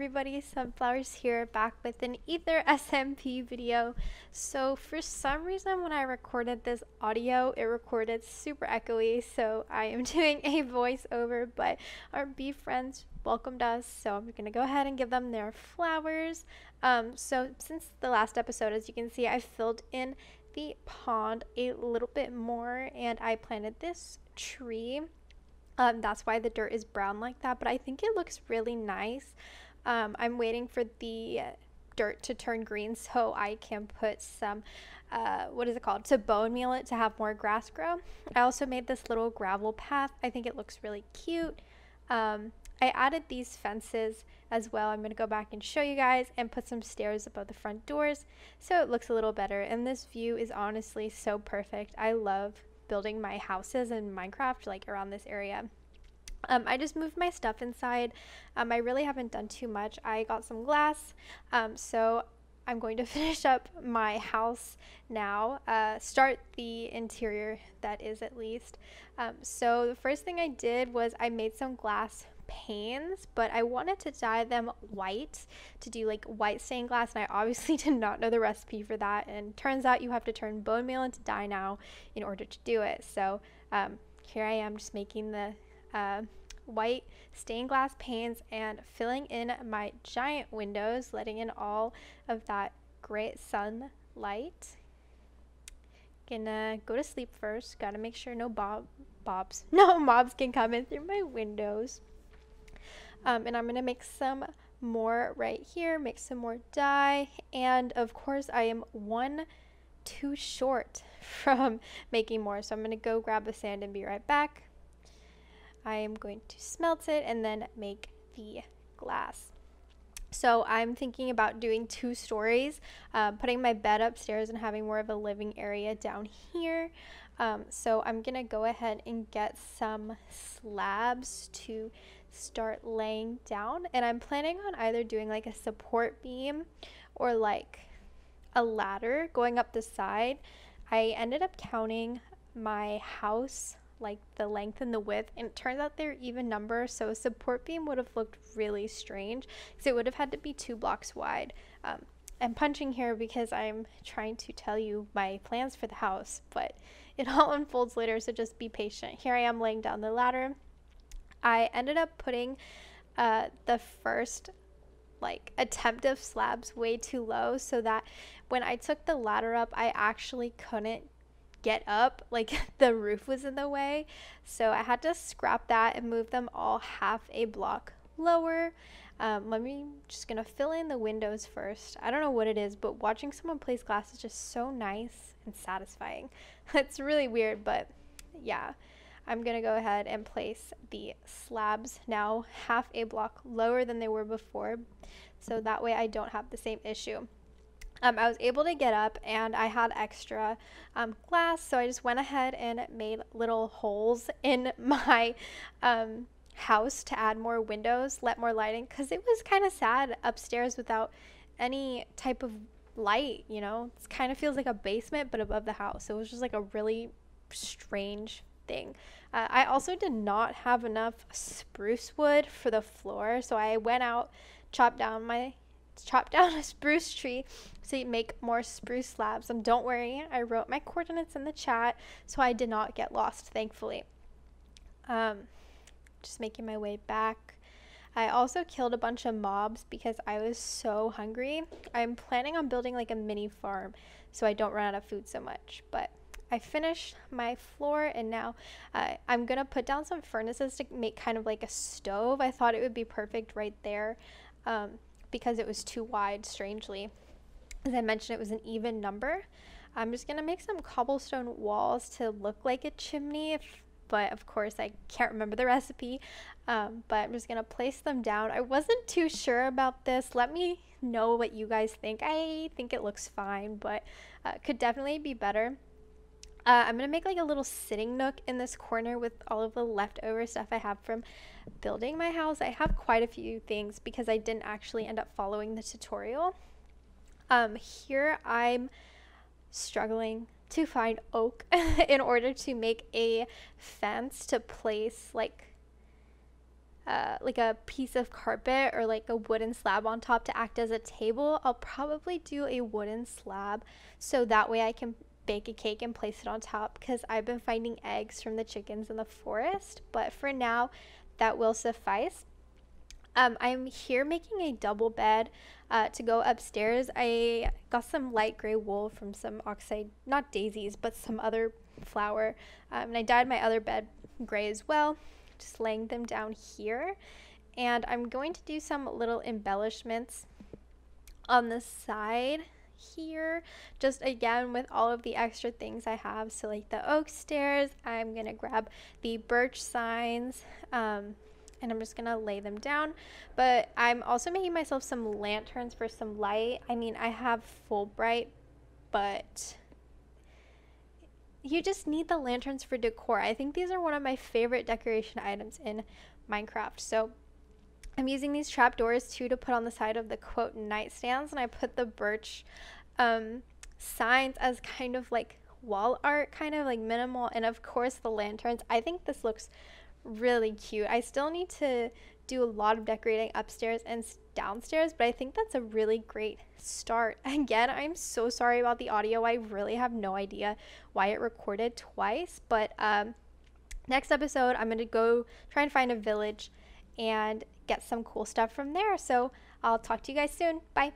everybody, Sunflxwerz here, back with an Ether SMP video. So for some reason when I recorded this audio, it recorded super echoey, so I am doing a voiceover, but our bee friends welcomed us, so I'm gonna go ahead and give them their flowers. So since the last episode, as you can see, I filled in the pond a little bit more and I planted this tree. That's why the dirt is brown like that, but I think it looks really nice. I'm waiting for the dirt to turn green so I can put some, to bone meal it to have more grass grow. I also made this little gravel path. I think it looks really cute. I added these fences as well. I'm going to go back and show you guys and put some stairs above the front doors so it looks a little better. And this view is honestly so perfect. I love building my houses in Minecraft like around this area. I just moved my stuff inside. I really haven't done too much. I got some glass, so I'm going to finish up my house now, start the interior, that is, at least. So the first thing I did was I made some glass panes, but I wanted to dye them white to do like white stained glass, and I obviously did not know the recipe for that, and turns out you have to turn bone meal into dye now in order to do it. So here I am just making the white stained glass panes and filling in my giant windows, letting in all of that great sunlight. Gonna go to sleep first, gotta make sure no mobs can come in through my windows. And I'm gonna make some more right here, make some more dye, and of course I am one too short from making more, so I'm gonna go grab the sand and be right back. I am going to smelt it and then make the glass. So I'm thinking about doing 2 stories, putting my bed upstairs and having more of a living area down here. So I'm gonna go ahead and get some slabs to start laying down, and I'm planning on either doing like a support beam or like a ladder going up the side. I ended up counting my house, like the length and the width, and it turns out they're even numbers, so a support beam would have looked really strange because it would have had to be 2 blocks wide. I'm punching here because I'm trying to tell you my plans for the house, but it all unfolds later, so just be patient. Here I am laying down the ladder. I ended up putting the first attempt of slabs way too low, so that when I took the ladder up, I actually couldn't get up, like the roof was in the way, so I had to scrap that and move them all half a block lower. Just gonna fill in the windows first. I don't know what it is, but watching someone place glass is just so nice and satisfying. It's really weird, but yeah. I'm gonna go ahead and place the slabs now half a block lower than they were before, so that way I don't have the same issue. I was able to get up and I had extra glass, so I just went ahead and made little holes in my house to add more windows, let more lighting, because it was kind of sad upstairs without any type of light, you know? It kind of feels like a basement but above the house. It was just like a really strange thing. I also did not have enough spruce wood for the floor, so I went out, chopped down a spruce tree to make more spruce slabs. And don't worry, I wrote my coordinates in the chat, so I did not get lost, thankfully. Just making my way back. I also killed a bunch of mobs because I was so hungry. I'm planning on building like a mini farm so I don't run out of food so much, but I finished my floor, and now I'm gonna put down some furnaces to make kind of like a stove. I thought it would be perfect right there because it was too wide, strangely. As I mentioned, it was an even number. I'm just gonna make some cobblestone walls to look like a chimney, but of course I can't remember the recipe. But I'm just gonna place them down. I wasn't too sure about this. Let me know what you guys think. I think it looks fine, but could definitely be better. I'm gonna make like a little sitting nook in this corner with all of the leftover stuff I have from building my house. I have quite a few things because I didn't actually end up following the tutorial. Here I'm struggling to find oak in order to make a fence to place like like a piece of carpet or like a wooden slab on top to act as a table, I'll probably do a wooden slab so that way I can bake a cake and place it on top, because I've been finding eggs from the chickens in the forest. But for now, that will suffice. I'm here making a double bed to go upstairs. I got some light gray wool from some oxide, not daisies, but some other flower. And I dyed my other bed gray as well, just laying them down here. And I'm going to do some little embellishments on the side here, just again with all of the extra things I have. So like the oak stairs, I'm gonna grab the birch signs, and I'm just gonna lay them down. But I'm also making myself some lanterns for some light. I mean, I have full bright, but you just need the lanterns for decor. I think these are one of my favorite decoration items in Minecraft. So I'm using these trapdoors too to put on the side of the quote nightstands, and I put the birch signs as kind of like wall art, kind of like minimal, and of course the lanterns. I think this looks really cute. I still need to do a lot of decorating upstairs and downstairs, but I think that's a really great start. Again, I'm so sorry about the audio. I really have no idea why it recorded twice, but next episode I'm gonna go try and find a village and get some cool stuff from there. So I'll talk to you guys soon. Bye.